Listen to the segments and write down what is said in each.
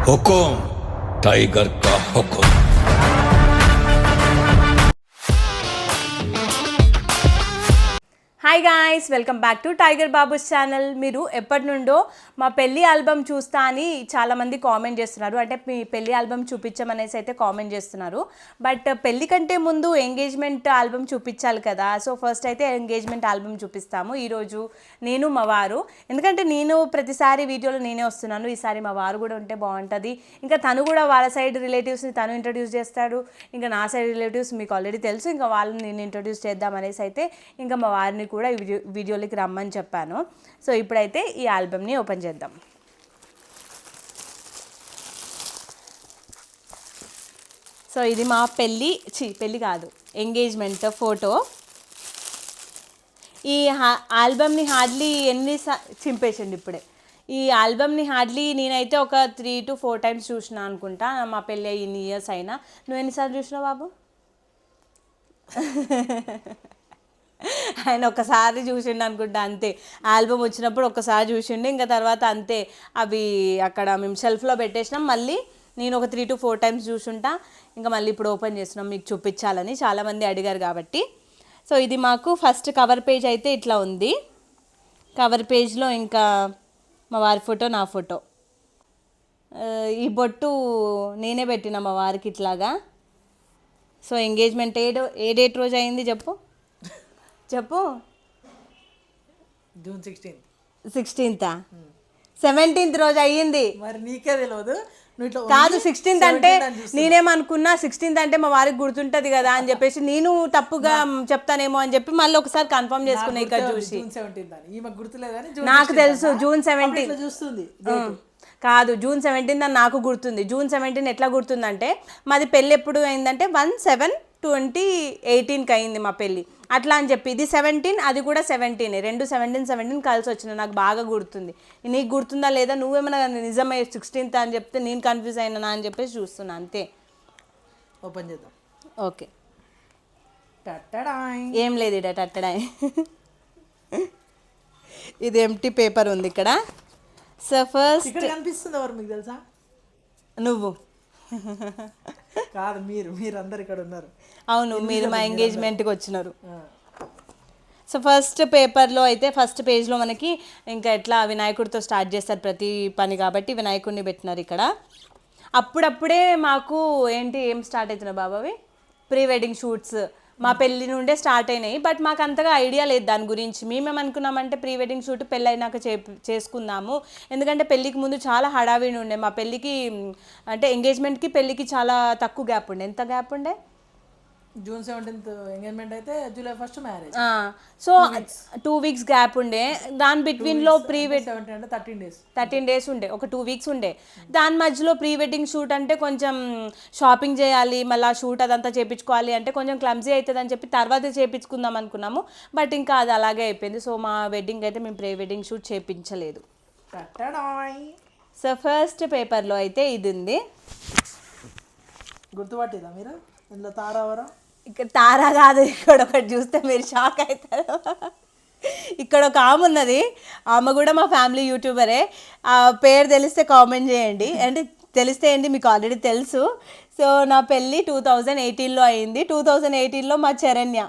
हुकुम tiger का हुकुम। Hi guys, welcome back to tiger Babu's channel. మీరు ఎప్పటి నుండో మా పెళ్ళి ఆల్బమ్ చూస్తా అని చాలామంది కామెంట్ చేస్తున్నారు. అంటే మీ పెళ్ళి ఆల్బమ్ చూపించమనేసి అయితే కామెంట్ చేస్తున్నారు. బట్ పెళ్ళి కంటే ముందు ఎంగేజ్మెంట్ ఆల్బమ్ చూపించాలి కదా. సో ఫస్ట్ అయితే ఎంగేజ్మెంట్ ఆల్బమ్ చూపిస్తాము ఈరోజు నేను మా వారు. ఎందుకంటే నేను ప్రతిసారి వీడియోలో నేనే వస్తున్నాను, ఈసారి మా వారు కూడా ఉంటే బాగుంటుంది. ఇంకా తను కూడా వాళ్ళ సైడ్ రిలేటివ్స్ని తను ఇంట్రడ్యూస్ చేస్తాడు, ఇంకా నా సైడ్ రిలేటివ్స్ మీకు ఆల్రెడీ తెలుసు, ఇంకా వాళ్ళని నేను ఇంట్రడ్యూస్ చేద్దామనేసి అయితే ఇంకా మా వారిని కూడా ఈ వీడియోలోకి రమ్మని చెప్పాను. సో ఇప్పుడైతే ఈ ఆల్బమ్ని ఓపెన్ చేద్దాం. సో ఇది మా పెళ్ళి కాదు, ఎంగేజ్మెంట్ ఫోటో. ఈ ఆల్బమ్ని హార్డ్లీ చింపేసండి ఇప్పుడే. ఈ ఆల్బమ్ని హార్డ్లీ నేనైతే ఒక 3 to 4 times చూసిన అనుకుంటా. మా పెళ్ళి ఇన్ని ఇయర్స్ అయినా. నువ్వు ఎన్నిసార్లు చూసినావు బాబు? ఆయన ఒకసారి చూసిండు అనుకుంటా, అంతే. ఆల్బమ్ వచ్చినప్పుడు ఒకసారి చూసిండు, ఇంకా తర్వాత అంతే. అవి అక్కడ మేము షెల్ఫ్లో పెట్టేసినాం. మళ్ళీ నేను ఒక 3 to 4 times చూసుంటా. ఇంకా మళ్ళీ ఇప్పుడు ఓపెన్ చేస్తున్నాం మీకు చూపించాలని, చాలామంది అడిగారు కాబట్టి. సో ఇది మాకు ఫస్ట్ కవర్ పేజ్ అయితే ఇట్లా ఉంది. కవర్ పేజ్లో ఇంకా మా వారి ఫోటో, నా ఫోటో. ఈ బొట్టు నేనే పెట్టిన మా వారికి ఇట్లాగా. సో ఎంగేజ్మెంట్ ఏ డేట్ రోజు అయింది చెప్పు? జూన్ 16th 17th రోజు అయ్యింది. మరి నీకే తెలియదు. కాదు 16th అంటే నేనేమనుకున్నా, 16th అంటే మా వారికి గుర్తుంటది కదా అని చెప్పేసి నేను తప్పుగా చెప్తానేమో అని చెప్పి మళ్ళీ ఒకసారి కన్ఫర్మ్ చేసుకున్నా ఇక్కడ చూసి. నాకు తెలుసు June 17 చూస్తుంది. కాదు, June 17 అని నాకు గుర్తుంది. June 17 ఎట్లా గుర్తుందంటే మాది పెళ్ళి ఎప్పుడు అయిందంటే 1/7/2018 అయింది మా పెళ్ళి. అట్లా అని చెప్పి ఇది 17, అది కూడా 17, రెండు 17 కలిసి వచ్చినాయి. నాకు బాగా గుర్తుంది. నీకు గుర్తుందా లేదా? నువ్వేమైనా నిజమే 16th అని చెప్తే నేను కన్ఫ్యూజ్ అయినా అని చెప్పేసి చూస్తున్నా, అంతే. ఓపెన్ చేద్దాం. ఓకే, ఏం లేదు ఇడ టట్టడా. ఇది ఎంటీ పేపర్ ఉంది ఇక్కడ. సో ఫస్ట్ కనిపిస్తుంది ఎవరు మీకు తెలుసా? నువ్వు కాదు, మీరు అందరు ఇక్కడ ఉన్నారు. అవును, మీరు మా ఎంగేజ్మెంట్కి వచ్చినారు. సో ఫస్ట్ పేపర్లో అయితే ఫస్ట్ పేజ్లో మనకి ఇంకా ఎట్లా వినాయకుడితో స్టార్ట్ చేస్తారు ప్రతి పని, కాబట్టి వినాయకుడిని పెట్టినారు ఇక్కడ. అప్పుడప్పుడే మాకు ఏం స్టార్ట్ అవుతున్నాయి బాబావి? ప్రీ వెడ్డింగ్ షూట్స్ మా పెళ్ళి నుండే స్టార్ట్ అయినాయి. బట్ మాకు అంతగా ఐడియా లేదు దాని గురించి. మేమేమనుకున్నామంటే ప్రీ వెడ్డింగ్ షూట్ పెళ్ళి అయినాక చేసుకుందాము, ఎందుకంటే పెళ్ళికి ముందు చాలా హడావిడి ఉండే. మా పెళ్ళికి అంటే ఎంగేజ్మెంట్కి పెళ్ళికి చాలా తక్కువ గ్యాప్ ఉండే. ఎంత గ్యాప్ ఉండే? June 17th ఎంగేజ్మెంట్ అయితే July 1st marriage. So 2 weeks gap ఉండే. దాని బిట్వీన్లో ప్రీ వెడ్ 13 days ఉండే, ఒక 2 weeks ఉండే. దాని మధ్యలో ప్రీ వెడ్డింగ్ షూట్ అంటే కొంచెం షాపింగ్ చేయాలి, మళ్ళీ షూట్ అదంతా చేయించుకోవాలి అంటే కొంచెం క్లమ్జీ అవుతుంది అని చెప్పి తర్వాత చేయించుకుందాం అనుకున్నాము. బట్ ఇంకా అది అలాగే అయిపోయింది. సో మా వెడ్డింగ్ అయితే మేము ప్రీ వెడ్డింగ్ షూట్ చేయించలేదు. సో ఫస్ట్ పేపర్లో అయితే ఇది ఉంది. గుర్తుపట్టిదా మీరు? ఇందులో తారావరా? ఇక్కడ తారా కాదు, ఇక్కడ ఒకటి చూస్తే మీరు షాక్ అవుతారు. ఇక్కడ ఒక ఆమె ఉన్నది, ఆమె కూడా మా ఫ్యామిలీ యూట్యూబరే. ఆ పేరు తెలిస్తే కామెంట్ చేయండి, అంటే తెలిస్తే ఏంటి మీకు ఆల్రెడీ తెలుసు. సో నా పెళ్ళి 2018లో అయింది. 2018లో మా చరణ్య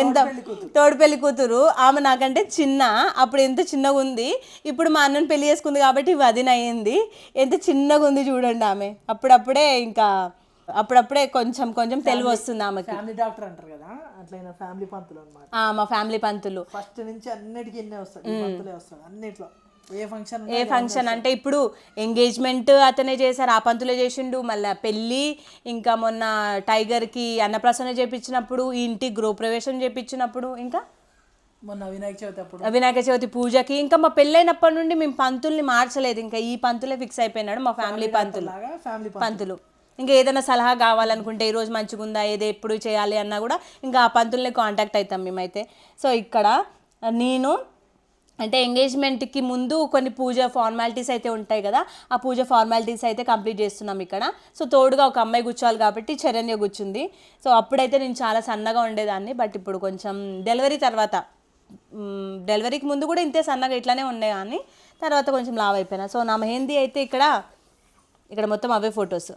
ఎంత తోడుపెళ్లి కూతురు. ఆమె నాకంటే చిన్న, అప్పుడు ఎంత చిన్నగా ఉంది. ఇప్పుడు మా అన్నని పెళ్లి చేసుకుంది కాబట్టి వదిన అయింది. ఎంత చిన్నగా ఉంది చూడండి ఆమె. అప్పుడప్పుడే కొంచెం తెలివి వస్తుంది ఆమెకి. ఫ్యామిలీ డాక్టర్ అంటారు కదా, అట్లయినా ఫ్యామిలీ పంతులు అన్నమాట. మా ఫ్యామిలీ పంతులు ఫస్ట్ నుంచి అన్నిటికీ ఎన్నే వస్తాడు, పంతులే వస్తాడు అన్నిట్లో. ఏ ఫంక్షన్ అంటే ఇప్పుడు ఎంగేజ్మెంట్ అతనే చేశారు, ఆ పంతులే చేసిండు. మళ్ళీ పెళ్ళి, ఇంకా మొన్న టైగర్కి అన్నప్రాసన చేయించినప్పుడు, ఇంటి గృహప్రవేశం చేయించినప్పుడు, ఇంకా మొన్న వినాయక చవితి పూజకి, ఇంకా మా పెళ్ళైనప్పటి నుండి మేము పంతుల్ని మార్చలేదు. ఇంకా ఈ పంతులే ఫిక్స్ అయిపోయినాడు, మా ఫ్యామిలీ పంతులు. ఇంకా ఏదైనా సలహా కావాలనుకుంటే ఈరోజు మంచిగా ఉందా, ఏదో ఎప్పుడు చేయాలి అన్నా కూడా ఇంకా ఆ పంతుల్ని కాంటాక్ట్ అవుతాం మేమైతే. సో ఇక్కడ నేను అంటే ఎంగేజ్మెంట్కి ముందు కొన్ని పూజ ఫార్మాలిటీస్ అయితే ఉంటాయి కదా, ఆ పూజ ఫార్మాలిటీస్ అయితే కంప్లీట్ చేస్తున్నాం ఇక్కడ. సో తోడుగా ఒక అమ్మాయి కూర్చోవాలి కాబట్టి చరణ్య కూర్చుంది. సో అప్పుడైతే నేను చాలా సన్నగా ఉండేదాన్ని, బట్ ఇప్పుడు కొంచెం డెలివరీ తర్వాత, డెలివరీకి ముందు కూడా ఇంతే సన్నగా ఇట్లానే ఉండే, కానీ తర్వాత కొంచెం లావ్ అయిపోయినా. సో నా మెహందీ అయితే ఇక్కడ మొత్తం అవే ఫొటోస్.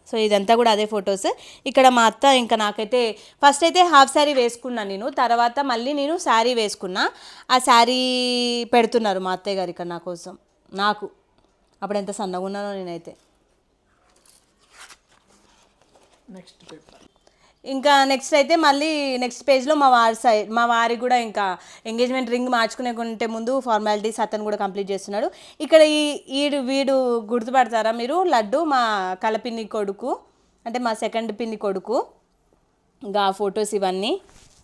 సో ఇదంతా కూడా అదే ఫొటోస్. ఇక్కడ మా అత్త ఇంకా నాకైతే ఫస్ట్ అయితే హాఫ్ శారీ వేసుకున్నాను నేను, తర్వాత మళ్ళీ నేను శారీ వేసుకున్నా. ఆ శారీ పెడుతున్నారు మా అత్తయ్య గారు ఇక్కడ నా కోసం. నాకు అప్పుడు ఎంత సన్నగా ఉన్నానో నేనైతే. Next paper. ఇంకా నెక్స్ట్ అయితే మళ్ళీ నెక్స్ట్ పేజ్లో మా వారి కూడా ఇంకా ఎంగేజ్మెంట్ రింగ్ మార్చుకునే ముందు ఫార్మాలిటీస్ అతను కూడా కంప్లీట్ చేస్తున్నాడు. ఇక్కడ వీడు గుర్తుపడతారా మీరు? లడ్డు మా కలపిన్ని కొడుకు, అంటే మా సెకండ్ పిన్ని కొడుకు. ఇంకా ఆ ఫొటోస్ ఇవన్నీ.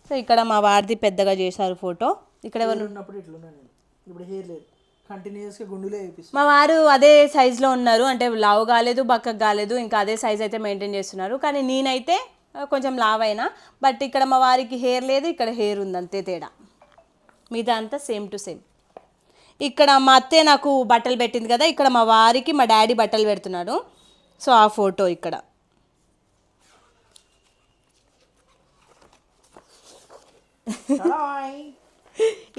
సో ఇక్కడ మా వారిది పెద్దగా చేశారు ఫోటో. ఇక్కడ ఎవరు ఉన్నప్పుడు ఇట్లున్నా నేను, ఇప్పుడు హెయిర్ లేదు, కంటిన్యూస్గా గుండులే వేపిస్తాను. మా వారు అదే సైజులో ఉన్నారు, అంటే లావు కాలేదు బక్కకు కాలేదు, ఇంకా అదే సైజ్ అయితే మెయింటైన్ చేస్తున్నారు. కానీ నేనైతే కొంచెం లావ్ అయినా, బట్ ఇక్కడ మా వారికి హెయిర్ లేదు, ఇక్కడ హెయిర్ ఉంది, అంతే తేడా. మిగతా అంతా సేమ్ టు సేమ్. ఇక్కడ మా అత్తే నాకు బట్టలు పెట్టింది కదా, ఇక్కడ మా వారికి మా డాడీ బట్టలు పెడుతున్నాడు. సో ఆ ఫోటో ఇక్కడ.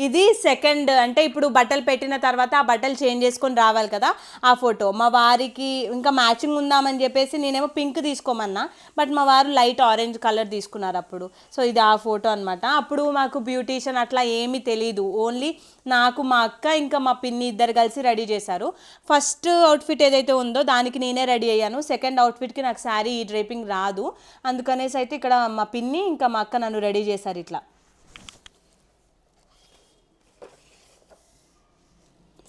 ఇది సెకండ్, అంటే ఇప్పుడు బట్టలు పెట్టిన తర్వాత ఆ బట్టలు చేంజ్ చేసుకొని రావాలి కదా, ఆ ఫోటో. మా వారికి ఇంకా మ్యాచింగ్ ఉందామని చెప్పేసి నేనేమో పింక్ తీసుకోమన్నా, బట్ మా వారు లైట్ ఆరెంజ్ కలర్ తీసుకున్నారు అప్పుడు. సో ఇది ఆ ఫోటో అనమాట. అప్పుడు మాకు బ్యూటీషియన్ అట్లా ఏమీ తెలీదు, ఓన్లీ నాకు మా అక్క ఇంకా మా పిన్ని ఇద్దరు కలిసి రెడీ చేశారు. ఫస్ట్ అవుట్ఫిట్ ఏదైతే ఉందో దానికి నేనే రెడీ అయ్యాను. సెకండ్ అవుట్ఫిట్కి నాకు శారీ డ్రేపింగ్ రాదు, అందుకనేసి అయితే ఇక్కడ మా పిన్ని ఇంకా మా అక్క నన్ను రెడీ చేశారు ఇట్లా.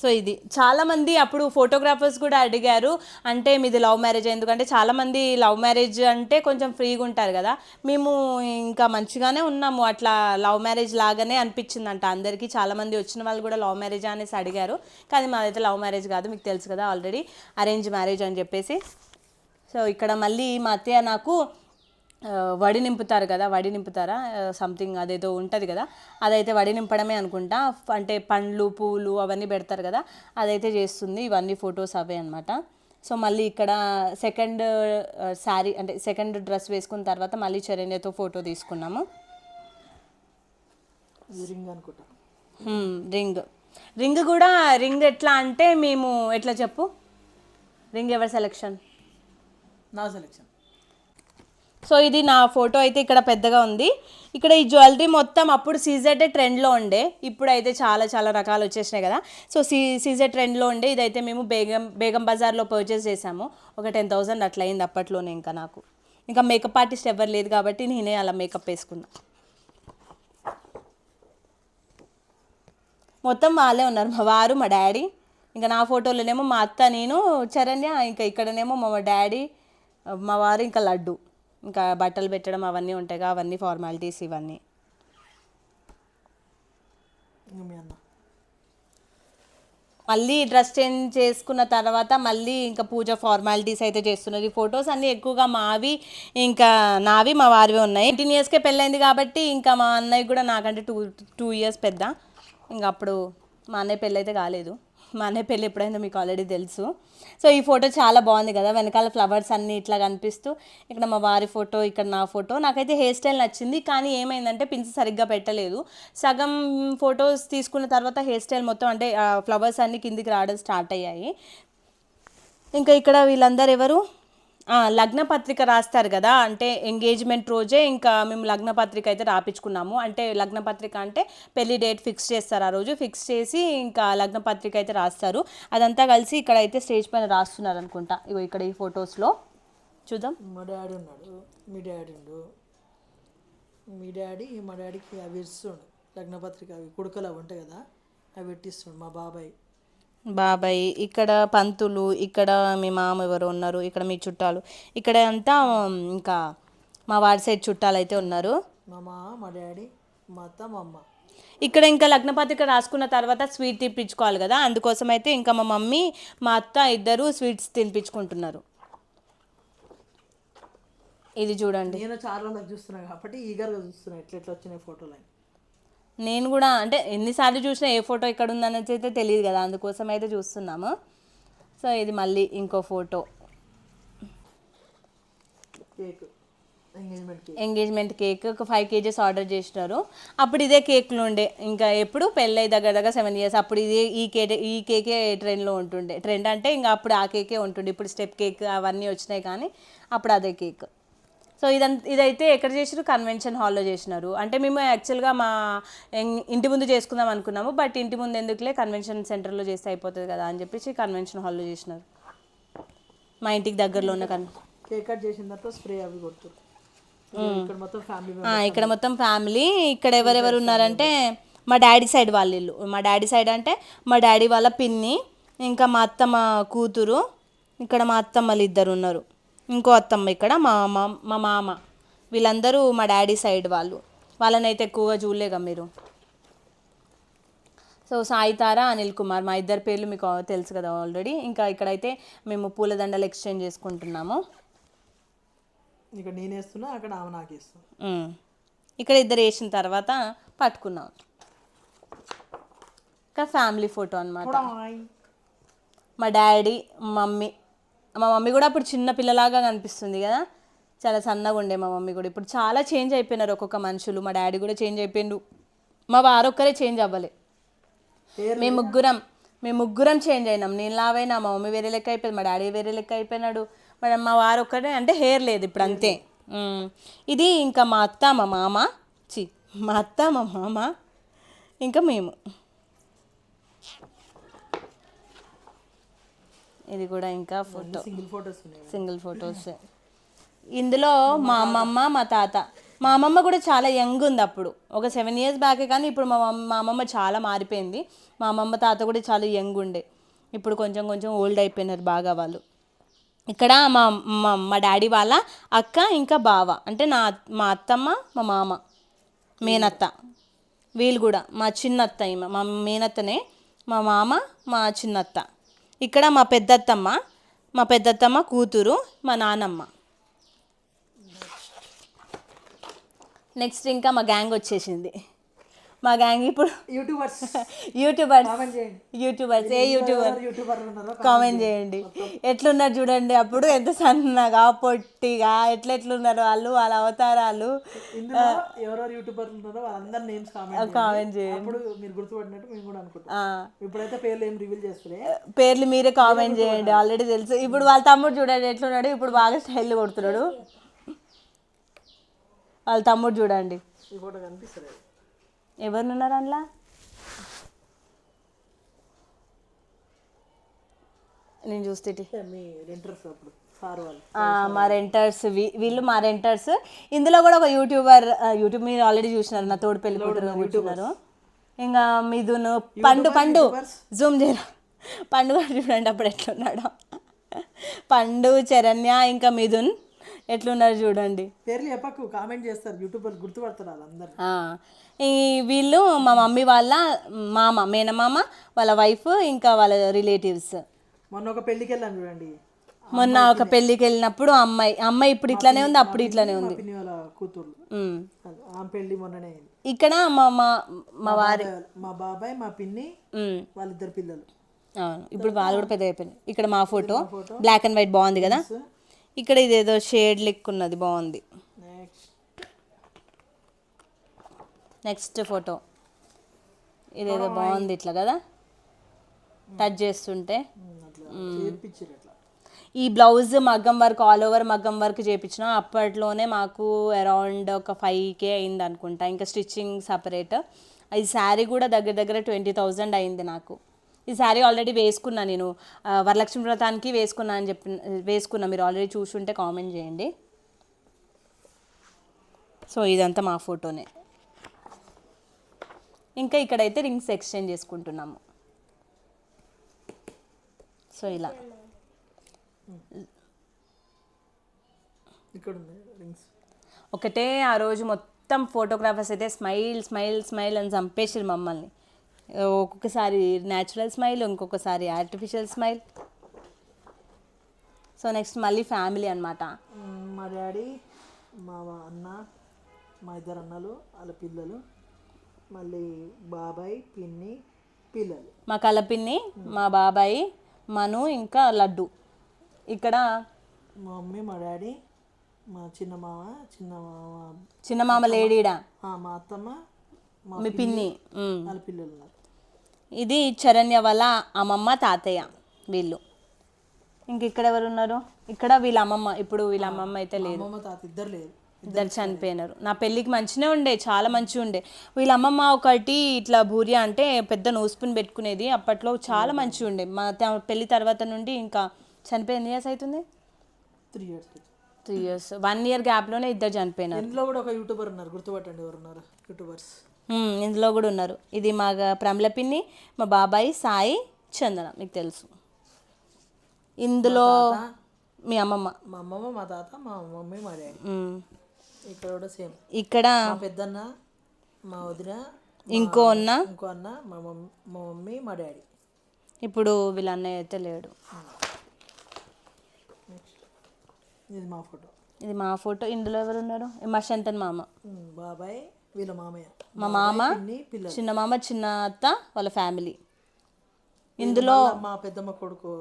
సో ఇది చాలామంది అప్పుడు ఫోటోగ్రాఫర్స్ కూడా అడిగారు, అంటే మీది లవ్ మ్యారేజ్, ఎందుకంటే చాలామంది లవ్ మ్యారేజ్ అంటే కొంచెం ఫ్రీగా ఉంటారు కదా, మేము ఇంకా మంచిగానే ఉన్నాము, అట్లా లవ్ మ్యారేజ్ లాగానే అనిపించిందంట అందరికీ. చాలామంది వచ్చిన వాళ్ళు కూడా లవ్ మ్యారేజ్ అనేసి అడిగారు, కానీ మాదైతే లవ్ మ్యారేజ్ కాదు, మీకు తెలుసు కదా ఆల్రెడీ అరేంజ్ మ్యారేజ్ అని చెప్పేసి. సో ఇక్కడ మళ్ళీ మా అత్తయ్య నాకు వడి నింపుతారు కదా, వడి నింపుతారా సంథింగ్ అదేదో ఉంటుంది కదా, అదైతే వడి నింపడమే అనుకుంటా, అంటే పండ్లు పూలు అవన్నీ పెడతారు కదా, అదైతే చేస్తుంది. ఇవన్నీ ఫొటోస్ అవే అనమాట. సో మళ్ళీ ఇక్కడ సెకండ్ శారీ, అంటే సెకండ్ డ్రెస్ వేసుకున్న తర్వాత మళ్ళీ చరణ్యతో ఫోటో తీసుకున్నాము. రింగ్ కూడా రింగ్ ఎట్లా అంటే మేము ఎట్లా చెప్పు, రింగ్ ఎవరి సెలెక్షన్? నా సెలెక్షన్. సో ఇది నా ఫోటో అయితే ఇక్కడ పెద్దగా ఉంది. ఇక్కడ ఈ జ్యువెలరీ మొత్తం అప్పుడు సీజెడ్ ట్రెండ్లో ఉండే, ఇప్పుడు అయితే చాలా చాలా రకాలు వచ్చేసినాయి కదా. సో సీజెడ్ ట్రెండ్లో ఉండే, ఇదైతే మేము బేగం బజార్లో పర్చేస్ చేసాము. ఒక 10,000 అట్లా అయింది అప్పట్లోనే. ఇంకా మేకప్ ఆర్టిస్ట్ ఎవరు లేదు కాబట్టి నేనే అలా మేకప్ వేసుకున్నా. మొత్తం వాళ్ళే ఉన్నారు, మా వారు మా డాడీ. ఇంకా నా ఫోటోలోనేమో మా అత్త, నేను, చరణ్య, ఇంకా ఇక్కడనేమో మా డాడీ, మా వారు, ఇంకా లడ్డు. ఇంకా బట్టలు పెట్టడం అవన్నీ ఉంటాయి, అవన్నీ ఫార్మాలిటీస్ ఇవన్నీ. మళ్ళీ డ్రెస్ చేంజ్ చేసుకున్న తర్వాత మళ్ళీ ఇంకా పూజ ఫార్మాలిటీస్ అయితే చేస్తున్నారు. ఈ ఫొటోస్ అన్నీ ఎక్కువగా మావి, ఇంకా నావి మా వారివి ఉన్నాయి. 18 yearsకే పెళ్ళైంది కాబట్టి ఇంకా మా అన్నయ్య కూడా నాకంటే 2 years పెద్ద. ఇంకా అప్పుడు మా అన్నయ్య పెళ్ళి అయితే కాలేదు, మా అన్నయ్య పెళ్ళి ఎప్పుడైందో మీకు ఆల్రెడీ తెలుసు. సో ఈ ఫోటో చాలా బాగుంది కదా, వెనకాల ఫ్లవర్స్ అన్నీ ఇట్లా కనిపిస్తూ. ఇక్కడ మా వారి ఫోటో, ఇక్కడ నా ఫోటో. నాకైతే హెయిర్ స్టైల్ నచ్చింది, కానీ ఏమైందంటే పిన్స్ సరిగ్గా పెట్టలేదు. సగం ఫొటోస్ తీసుకున్న తర్వాత హెయిర్ స్టైల్ మొత్తం, అంటే ఫ్లవర్స్ అన్నీ కిందికి రావడం స్టార్ట్ అయ్యాయి. ఇంకా ఇక్కడ వీళ్ళందరూ ఎవరు, లగ్న పత్రిక రాస్తారు కదా, అంటే ఎంగేజ్మెంట్ రోజే ఇంకా మేము లగ్న పత్రిక అయితే రాపించుకున్నాము. అంటే లగ్న పత్రిక అంటే పెళ్లి డేట్ ఫిక్స్ చేస్తారు, ఆ రోజు ఫిక్స్ చేసి ఇంకా లగ్న పత్రిక అయితే రాస్తారు. అదంతా కలిసి ఇక్కడ అయితే స్టేజ్ పైన రాస్తున్నారు అనుకుంటా. ఇగో ఇక్కడ ఈ ఫొటోస్లో చూద్దాం. మా డాడీ ఉన్నాడు, మీ డాడీ ఉండు, మా డాడీకి అవి ఇస్తుండు లగ్న పత్రిక, అవి కుడుకలు అవి ఉంటాయి కదా, అవి పెట్టిస్తుండు మా బాబాయ్. ఇక్కడ పంతులు, ఇక్కడ మీ మామ ఎవరు ఉన్నారు, ఇక్కడ మీ చుట్టాలు, ఇక్కడ అంతా ఇంకా మా వాడి సైడ్ చుట్టాలు అయితే ఉన్నారు. మా డాడీ, మా అత్త, మా అమ్మ. ఇక్కడ ఇంకా లగ్నపత్రిక రాసుకున్న తర్వాత స్వీట్ తినిపించుకోవాలి కదా, అందుకోసం అయితే ఇంకా మా మమ్మీ మా అత్త ఇద్దరు స్వీట్స్ తినిపించుకుంటున్నారు. ఇది చూడండి, నేను చాలా రోజులకు చూస్తున్నాను కాబట్టి ఈగర్గా చూస్తున్నాను ఎట్లా వచ్చినాయి ఫోటోలు. నేను కూడా అంటే ఎన్నిసార్లు చూసినా ఏ ఫోటో ఎక్కడ ఉందనేది అయితే తెలియదు కదా, అందుకోసం అయితే చూస్తున్నాము. సో ఇది మళ్ళీ ఇంకో ఫోటో. ఎంగేజ్మెంట్ కేక్ ఒక 5 kgs ఆర్డర్ చేసినారు. అప్పుడు ఇదే కేక్లు ఉండే, ఇంకా ఎప్పుడు పెళ్ళై దగ్గర 7 years అప్పుడు ఇదే ఈ కేకే ట్రెండ్లో ఉంటుండే. ట్రెండ్ అంటే ఇంకా అప్పుడు ఆ కేకే ఉంటుండే. ఇప్పుడు స్టెప్ కేక్ అవన్నీ వచ్చినాయి కానీ అప్పుడు అదే కేక్. సో ఇదైతే ఎక్కడ చేసినారు, కన్వెన్షన్ హాల్లో చేసినారు. అంటే మేము యాక్చువల్గా మా ఇంటి ముందు చేసుకుందాం అనుకున్నాము, బట్ ఇంటి ముందు ఎందుకులే కన్వెన్షన్ సెంటర్లో చేస్తే అయిపోతుంది కదా అని చెప్పేసి కన్వెన్షన్ హాల్లో చేసినారు. మా ఇంటికి దగ్గరలో ఉన్న కేక్ కట్ చేసిన తర్వాత స్ప్రే అవి కొడుతారు. ఇక్కడ మొత్తం ఫ్యామిలీ. ఇక్కడ ఎవరెవరు ఉన్నారంటే మా డాడీ సైడ్ వాళ్ళ ఇల్లు. మా డాడీ సైడ్ అంటే మా డాడీ వాళ్ళ పిన్ని, ఇంకా మా అత్తమ్మ కూతురు, ఇక్కడ మా అత్తమ్మలు ఇద్దరు ఉన్నారు, ఇంకో అత్తమ్మ ఇక్కడ మా మామ. వీళ్ళందరూ మా డాడీ సైడ్ వాళ్ళు. వాళ్ళనైతే ఎక్కువగా చూడలేగా మీరు. సో సాయి తార, అనిల్ కుమార్ మా ఇద్దరు పేర్లు మీకు తెలుసు కదా ఆల్రెడీ. ఇంకా ఇక్కడైతే మేము పూలదండలు ఎక్స్చేంజ్ చేసుకుంటున్నాము. ఇక్కడ నేను వేస్తున్నా, అక్కడ ఆమె నాకు వేస్తున్నా. ఇక్కడ ఇద్దరు వేసిన తర్వాత పట్టుకున్నాం. ఇంకా ఫ్యామిలీ ఫోటో అనమాట. మా డాడీ, మమ్మీ. మా మమ్మీ కూడా అప్పుడు చిన్న పిల్లలాగా కనిపిస్తుంది కదా, చాలా సన్నగా ఉండే మా మమ్మీ కూడా. ఇప్పుడు చాలా చేంజ్ అయిపోయినారు ఒక్కొక్క మనుషులు. మా డాడీ కూడా చేంజ్ అయిపోయిండు, మా వారు ఒక్కరే చేంజ్ అవ్వలే. మేము ముగ్గురం చేంజ్ అయినాం. నేను లావైనా, మా మమ్మీ వేరే లెక్క అయిపోయింది, మా డాడీ వేరే లెక్క అయిపోయినాడు. మరి మా వారు ఒక్కడే అంటే హెయిర్ లేదు ఇప్పుడు అంతే. ఇది ఇంకా మా అత్త మా మామ, మా అత్త మా మామ, ఇంకా మేము. ఇది కూడా ఇంకా ఫోటో, సింగిల్ ఫొటోస్. ఇందులో మా అమ్మమ్మ, మా తాత. మా అమ్మమ్మ కూడా చాలా యంగ్ ఉంది అప్పుడు, ఒక 7 years బ్యాకే. కానీ ఇప్పుడు మా అమ్మమ్మ చాలా మారిపోయింది. మా అమ్మమ్మ తాత కూడా చాలా యంగ్ ఉండే, ఇప్పుడు కొంచెం కొంచెం ఓల్డ్ అయిపోయినారు బాగా వాళ్ళు. ఇక్కడ మా డాడీ వాళ్ళ అక్క, ఇంకా బావ అంటే మా అత్తమ్మ, మా మామ, మేనత్త. వీళ్ళు కూడా మా చిన్నత్త, మా మేనత్తనే మా మామ, మా చిన్నత్త. ఇక్కడ మా పెద్దత్తమ్మ కూతురు, మా నానమ్మ. నెక్స్ట్ ఇంకా మా గ్యాంగ్ వచ్చేసింది. మా గ్యాంగ్ ఇప్పుడు యూట్యూబర్స్. ఏ యూట్యూబర్ కామెంట్ చేయండి. ఎట్లున్నారు చూడండి, అప్పుడు ఎంత సన్నగా పొట్టిగా ఎట్లున్నారు వాళ్ళు, వాళ్ళ అవతారాలు. ఎవరెవరు యూట్యూబర్లు ఉన్నారో వాళ్ళందరూ నేమ్స్ కామెంట్ చేయండి. అప్పుడు మీరు గుర్తుపడినట్టు మేము కూడా అనుకుంటాం. ఇప్పుడైతే పేర్లు ఏం రివీల్ చేస్తలే, పేర్లు మీరే కామెంట్ చేయండి, ఆల్రెడీ తెలుసు. ఇప్పుడు వాళ్ళ తమ్ముడు చూడండి ఎట్లున్నాడు, ఇప్పుడు బాగా స్టైల్ కొడుతున్నాడు. వాళ్ళ తమ్ముడు చూడండి, ఈ ఫోటో కనిపిస్తలేదు. ఎవరున్నారు అందులో? నేను చూస్తే మా రెంటర్స్, వీళ్ళు మా రెంటర్స్. ఇందులో కూడా ఒక యూట్యూబ్ మీరు ఆల్రెడీ చూసినారు, నా తోడు పెళ్లి కూతురు కూర్చున్నారు. ఇంకా మిథున్, పండు జూమ్ చేయరు, పండు కూడా చూడండి అప్పుడు ఎట్లున్నాడు. పండు, చరణ్య, ఇంకా మిథున్ ఎట్లున్నారు చూడండి. పేర్లు చెప్పకు, కామెంట్ చేస్తారు, యూట్యూబర్ గుర్తుపడతారు వాళ్ళందరూ. వీళ్ళు మా మమ్మీ వాళ్ళ మేనమామ, వాళ్ళ వైఫ్, ఇంకా వాళ్ళ రిలేటివ్స్. మొన్న ఒక పెళ్ళికి వెళ్ళాను చూడండి. మొన్న ఒక పెళ్ళికి వెళ్ళినప్పుడు అమ్మాయి ఇప్పుడు ఇట్లానే ఉంది, అప్పుడు ఇట్లానే ఉంది. కూతురు పెళ్లి మొన్ననే. ఇక్కడ మా వారి, మా బాబాయ్, మా పిన్ని, వాళ్ళిద్దరు పిల్లలు. ఇప్పుడు వాళ్ళు కూడా పెద్ద అయిపోయినాయి. ఇక్కడ మా ఫోటో బ్లాక్ అండ్ వైట్ బాగుంది కదా. ఇక్కడ ఇదేదో షేడ్ లెక్కున్నది, బాగుంది. నెక్స్ట్ ఫోటో ఇదేదో బాగుంది ఇట్లా కదా, టచ్ చేస్తుంటే. ఈ బ్లౌజ్ మగ్గం వర్క్, ఆల్ ఓవర్ మగ్గం వర్క్ చేయించిన. అప్పట్లోనే మాకు అరౌండ్ ఒక 5K అయింది అనుకుంటా, ఇంకా స్టిచ్చింగ్ సపరేట్. ఈ శారీ కూడా దగ్గర 20,000 అయింది నాకు. ఈ శారీ ఆల్రెడీ వేసుకున్నా నేను, వరలక్ష్మి వ్రతానికి వేసుకున్నా. మీరు ఆల్రెడీ చూసుంటే కామెంట్ చేయండి. సో ఇదంతా మా ఫోటోనే. ఇంకా ఇక్కడైతే రింగ్స్ ఎక్స్చేంజ్ చేసుకుంటున్నాము. సో ఇలా ఒకటే ఆ రోజు మొత్తం ఫోటోగ్రాఫర్స్ అయితే స్మైల్ అని చంపేసారు మమ్మల్ని. ఒక్కొక్కసారి న్యాచురల్ స్మైల్, ఇంకొకసారి ఆర్టిఫిషియల్ స్మైల్. సో నెక్స్ట్ మళ్ళీ ఫ్యామిలీ అనమాట. మా డాడీ, మా అన్న, మా ఇద్దరు అన్నలు, వాళ్ళ పిల్లలు, మళ్ళీ బాబాయ్, పిన్ని, పిల్లలు. మా కళ్ళ పిన్ని, మా బాబాయ్, మను, ఇంకా లడ్డు. ఇక్కడ మా మమ్మీ, మా డాడీ, మా చిన్న మామ చిన్న మామ లేడీడా? మా అత్తమ్మ, మా మీ పిన్ని. వాళ్ళ పిల్లలు ఉన్నారు. ఇది చరణ్య వాళ్ళ అమ్మమ్మ తాతయ్య వీళ్ళు. ఇంక ఇక్కడ ఎవరు ఉన్నారు? ఇక్కడ వీళ్ళ అమ్మమ్మ. ఇప్పుడు వీళ్ళ అమ్మమ్మ అయితే లేదు, అమ్మమ్మ తాత ఇద్దరు లేరు, ఇద్దరు చనిపోయినారు. నా పెళ్ళికి మంచిగా ఉండే, చాలా మంచిగా ఉండే. వీళ్ళ అమ్మమ్మ ఒకటి ఇట్లా బూరియా అంటే పెద్ద నోస్ స్పూన్ పెట్టుకునేది అప్పట్లో, చాలా మంచిగా ఉండే. మా పెళ్ళి తర్వాత నుండి ఇంకా చనిపోయింది. ఇయర్స్ అవుతుంది, 3 years. 3 years. 1 year గ్యాప్లోనే ఇద్దరు చనిపోయినారు. ఇందులో కూడా ఒక యూట్యూబర్ ఉన్నారు, గుర్తుపట్టండి ఎవరున్నారు యూట్యూబర్స్. ఇందులో కూడా ఉన్నారు. ఇది మా ప్రమిళ పిన్ని, మా బాబాయ్ సాయి చందన, మీకు తెలుసు. ఇందులో మీ అమ్మమ్మ, మా అమ్మమ్మ, మా తాత, మా మమ్మీ, మా డాడీ. ఇక్కడ కూడా సేమ్. ఇక్కడ మా పెద్దన్న, మా వదిన, ఇంకో అన్న, మా మమ్మీ, మా డాడీ. ఇప్పుడు వీళ్ళ అన్నయ్య అయితే లేడు. ఇది మా ఫోటో. ఇది మా ఫోటో. ఇందులో ఎవరు ఉన్నారు? మా శంతన్ మామ, బాబాయ్, వీళ్ళ మామయ్య, మా మామ, చిన్న మామ, చిన్న అత్త వాళ్ళ ఫ్యామిలీ. ఇందులో మా పెద్దమ్మ కొడుకు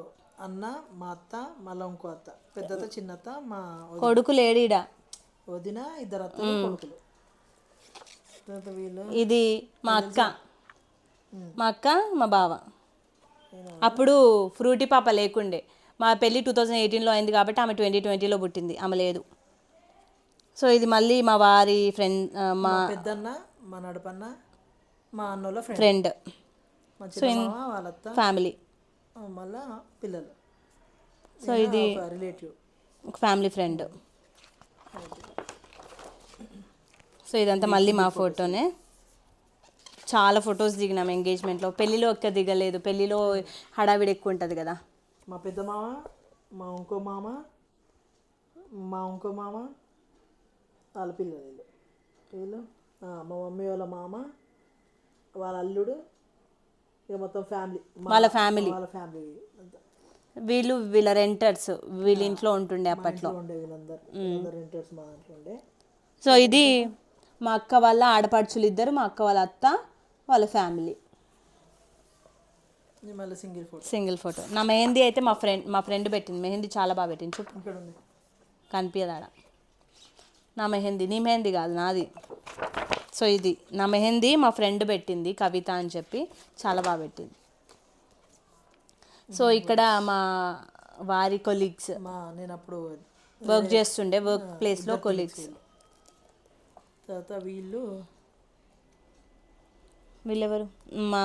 అన్న, మా అత్త, మళ్ళీ ఇంకో అత్త, పెద్ద అత్త, చిన్న అత్త, మా కొడుకు లేడీడా, వదిన, 2 అత్తలు, కొడుకులు. వీళ్ళు ఇది మా అక్క, మా బావ. అప్పుడు ఫ్రూటీ పాప లేకుండే. మా పెళ్ళి 2018లో అయింది కాబట్టి ఆమె 2020లో పుట్టింది, ఆమె లేదు. సో ఇది మళ్ళీ మా వారి ఫ్రెండ్, మా పెద్దన్న, మా నడపన్న, మా అన్నోళ్ళ ఫ్రెండ్. మా చిన్న వాళ్ళ అత్త ఫ్యామిలీ, మళ్ళా పిల్లలు. సో ఇది రిలేటివ్, ఫ్యామిలీ ఫ్రెండ్. సో ఇదంతా మళ్ళీ మా ఫోటోనే. చాలా ఫొటోస్ దిగినాం ఎంగేజ్మెంట్లో. పెళ్ళిలో ఒక్క దిగలేదు, పెళ్ళిలో హడావిడి ఎక్కువ ఉంటుంది కదా. మా పెద్ద మామ, మా ఇంకో మామ, వాళ్ళ పిల్లలు వీళ్ళు, మా మమ్మీ వాళ్ళ మామ, వాళ్ళ అల్లుడు, ఇక మొత్తం ఫ్యామిలీ, వాళ్ళ ఫ్యామిలీ. వీళ్ళు వీళ్ళ రెంటర్స్, వీళ్ళ ఇంట్లో ఉంటుండే అప్పట్లో. ఉండే వీళ్ళందరూ రెంటర్స్ మా దాంట్లో ఉండే. సో ఇది మా అక్క వాళ్ళ ఆడపడుచులు ఇద్దరు, మా అక్క వాళ్ళ అత్త వాళ్ళ ఫ్యామిలీ. మళ్ళీ సింగిల్ ఫోటో. నా మెహందీ అయితే మా ఫ్రెండ్ పెట్టింది. మెహందీ చాలా బాగా పెట్టింది. చూపు, ఇక్కడ ఉంది, కనిపించదాడ నా మెహందీ. నీ మెహందీ కాదు, నాది. సో ఇది నా మెహందీ మా ఫ్రెండ్ పెట్టింది, కవిత అని చెప్పి, చాలా బాగా పెట్టింది. సో ఇక్కడ మా వారి కొలీగ్స్, నేను అప్పుడు వర్క్ చేస్తుండే వర్క్ ప్లేస్లో కొలీగ్స్. తర్వాత వీళ్ళెవరు? మా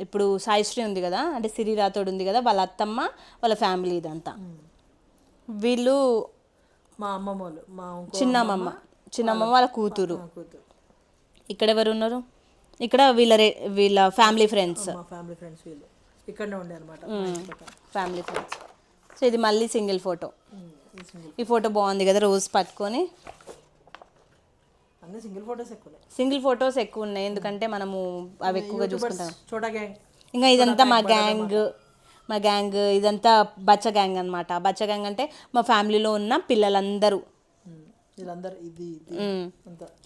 ఇప్పుడు సాయిశ్రీ ఉంది కదా, అంటే సిరి రాథోడ్ ఉంది కదా, వాళ్ళ అత్తమ్మ వాళ్ళ ఫ్యామిలీ ఇదంతా. వీళ్ళు మా అమ్మమ్మ, మా చిన్నమ్మమ్మ వాళ్ళ కూతురు. ఇక్కడ ఎవరు ఉన్నారు? ఇక్కడ వీళ్ళ ఫ్యామిలీ ఫ్రెండ్స్. వీళ్ళు ఇక్కడనే ఉండే అనమాట, ఫ్యామిలీ ఫ్రెండ్స్. సో ఇది మళ్ళీ సింగిల్ ఫోటో. ఈ ఫోటో బాగుంది కదా, రోజు పట్టుకొని. సింగిల్ ఫొటోస్ ఎక్కువ ఉన్నాయి, ఎందుకంటే మనము అవి ఎక్కువగా చూసుకుంటాం. ఇంకా ఇదంతా మా గ్యాంగ్, ఇదంతా బచ్చ గ్యాంగ్ అనమాట. బచ్చ గ్యాంగ్ అంటే మా ఫ్యామిలీలో ఉన్న పిల్లలందరూ.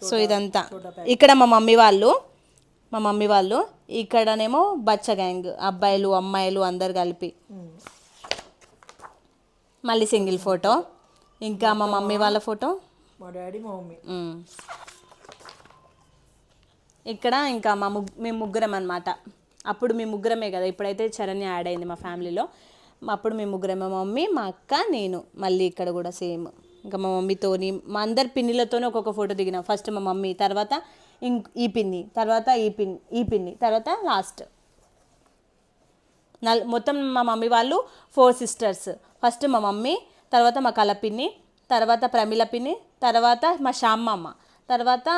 సో ఇదంతా ఇక్కడ మా మమ్మీ వాళ్ళు, ఇక్కడనేమో బచ్చ గ్యాంగ్, అబ్బాయిలు అమ్మాయిలు అందరు కలిపి. మళ్ళీ సింగిల్ ఫోటో. ఇంకా మా మమ్మీ వాళ్ళ ఫోటో, మా డాడీ, మా మమ్మీ. ఇక్కడ ఇంకా మేము ముగ్గురం అనమాట. అప్పుడు మేము ముగ్గురమే కదా, ఇప్పుడైతే చరణ్య యాడ్ అయింది మా ఫ్యామిలీలో. అప్పుడు మేము ముగ్గురమే, మా మమ్మీ, మా అక్క, నేను. మళ్ళీ ఇక్కడ కూడా సేమ్. ఇంకా మా మమ్మీతోని, మా అందరి పిన్నిలతోనే ఒక్కొక్క ఫోటో దిగినాం. ఫస్ట్ మా మమ్మీ, తర్వాత ఈ పిన్ని, తర్వాత ఈ పిన్ని, తర్వాత లాస్ట్. మొత్తం మా మమ్మీ వాళ్ళు 4 sisters. ఫస్ట్ మా మమ్మీ, తర్వాత మా కల పిన్ని, తర్వాత ప్రమిళ పిన్ని, తర్వాత మా శ్యామ్మమ్మ, తర్వాత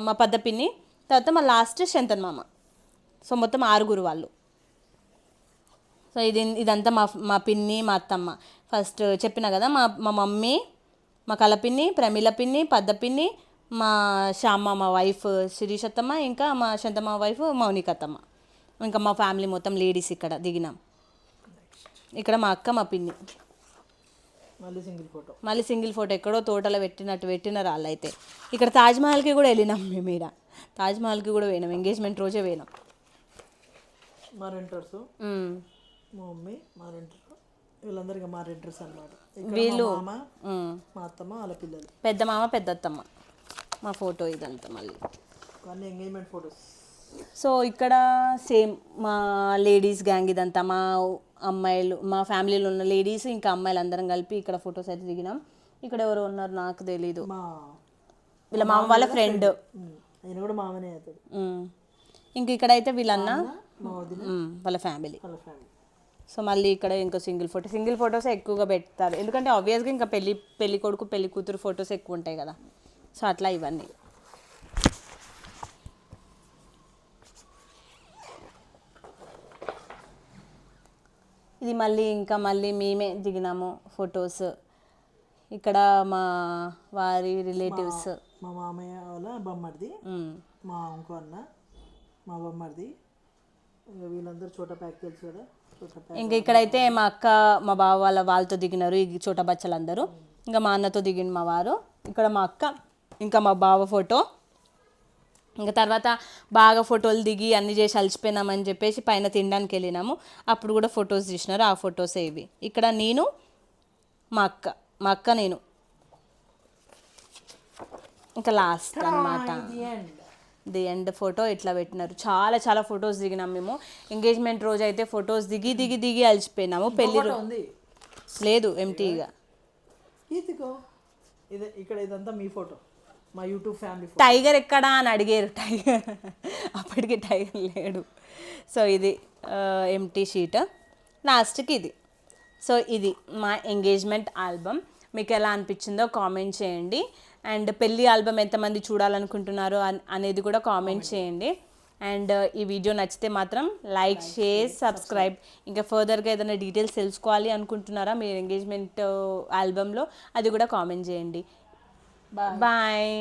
మా పెద్ద పిన్ని, తర్వాత మా లాస్ట్ శంతన్ మామ. సో మొత్తం 6 వాళ్ళు. సో ఇదంతా మా పిన్ని, మా అత్తమ్మ. ఫస్ట్ చెప్పిన కదా, మా మమ్మీ, మా కల పిన్ని, ప్రమిళ పిన్ని, పెద్ద పిన్ని, మా శ్యామ్మమ్మ వైఫ్ శిరీషత్తమ్మ, ఇంకా మా శంతమ్మ వైఫ్ మౌనికత్తమ్మ. ఇంకా మా ఫ్యామిలీ మొత్తం లేడీస్ ఇక్కడ దిగినాం. ఇక్కడ మా అక్క, మా పిన్ని. మళ్ళీ సింగిల్ ఫోటో ఎక్కడో తోటలో పెట్టినారు వాళ్ళు అయితే. ఇక్కడ తాజ్మహల్కి కూడా వెళ్ళినాం మేము. ఇక్కడ తాజ్మహల్కి కూడా పోయినాం, ఎంగేజ్మెంట్ రోజే పోయినాం. మా రెంటర్స్, మా మమ్మీ, మా రెంటర్, వీళ్ళందరికీ మా రెడ్రస్ అనమాట. వీళ్ళు మామ, మా అత్తమ్మ, వాళ్ళ పిల్లలు, పెద్ద మామ పెద్ద అత్తమ్మ. మా ఫోటో ఇదంతా మళ్ళీ అన్ని ఎంగేజ్మెంట్ ఫొటోస్. సో ఇక్కడ సేమ్ మా లేడీస్ గ్యాంగ్ ఇదంతా, మా అమ్మాయిలు, మా ఫ్యామిలీలో ఉన్న లేడీస్ ఇంకా అమ్మాయిలు అందరం కలిపి ఇక్కడ ఫొటోస్ అయితే దిగినాం. ఇక్కడ ఎవరు ఉన్నారు నాకు తెలీదు, వీళ్ళ మామ వాళ్ళ ఫ్రెండ్, ఆయన కూడా మామనే అవుతాడు. ఇంక ఇక్కడైతే వీళ్ళన్న మా వదిన వాళ్ళ ఫ్యామిలీ. వాళ్ళ ఫ్యామిలీ. సో మళ్ళీ ఇక్కడ ఇంకో సింగిల్ ఫొటోస్ ఎక్కువగా పెడతారు, ఎందుకంటే ఆబ్వియస్గా ఇంకా పెళ్లి కొడుకు పెళ్లి కూతురు ఫొటోస్ ఎక్కువ ఉంటాయి కదా. సో అట్లా ఇవన్నీ. ఇది మళ్ళీ మేమే దిగినాము ఫొటోస్. ఇక్కడ మా వారి రిలేటివ్స్, మా మామయ్య వాళ్ళ బొమ్మడిది, మా ఇంకో అన్న, మా బొమ్మడిది, వీళ్ళందరూ చోట ప్యాక్ తెలుసు కదా. ఇంకా ఇక్కడైతే మా అక్క మా బావ వాళ్ళతో దిగినారు ఈ చోట బచ్చలందరూ. ఇంకా మా అన్నతో దిగింది మా వారు. ఇక్కడ మా అక్క ఇంకా మా బావ ఫోటో. ఇంకా తర్వాత బాగా ఫోటోలు దిగి అన్నీ చేసి అలసిపోయినామని చెప్పేసి పైన తినడానికి వెళ్ళినాము. అప్పుడు కూడా ఫొటోస్ తీసినారు, ఆ ఫొటోసే ఇవి. ఇక్కడ నేను, మా అక్క నేను. ఇంకా లాస్ట్ అన్నమాట ది ఎండ్ ఫోటో ఇట్లా పెట్టినారు. చాలా ఫొటోస్ దిగినాం మేము. ఎంగేజ్మెంట్ రోజు అయితే ఫొటోస్ దిగి అలసిపోయినాము. పెళ్లి లేదు, ఎంటీగా. ఇక్కడ ఇదంతా మీ ఫోటో, మా యూట్యూబ్ ఫ్యామిలీ. టైగర్ ఎక్కడా అని అడిగారు, టైగర్ అప్పటికి టైగర్ లేడు. సో ఇది ఎంటీ షీట్. లాస్ట్కి ఇది. సో ఇది మా ఎంగేజ్మెంట్ ఆల్బమ్. మీకు ఎలా అనిపించిందో కామెంట్ చేయండి. అండ్ పెళ్ళి ఆల్బమ్ ఎంతమంది చూడాలనుకుంటున్నారో అనేది కూడా కామెంట్ చేయండి. అండ్ ఈ వీడియో నచ్చితే మాత్రం లైక్, షేర్, సబ్స్క్రైబ్. ఇంకా ఫర్దర్గా ఏదైనా డీటెయిల్స్ తెలుసుకోవాలి అనుకుంటున్నారా మీరు ఎంగేజ్మెంట్ ఆల్బంలో, అది కూడా కామెంట్ చేయండి. బాయ్.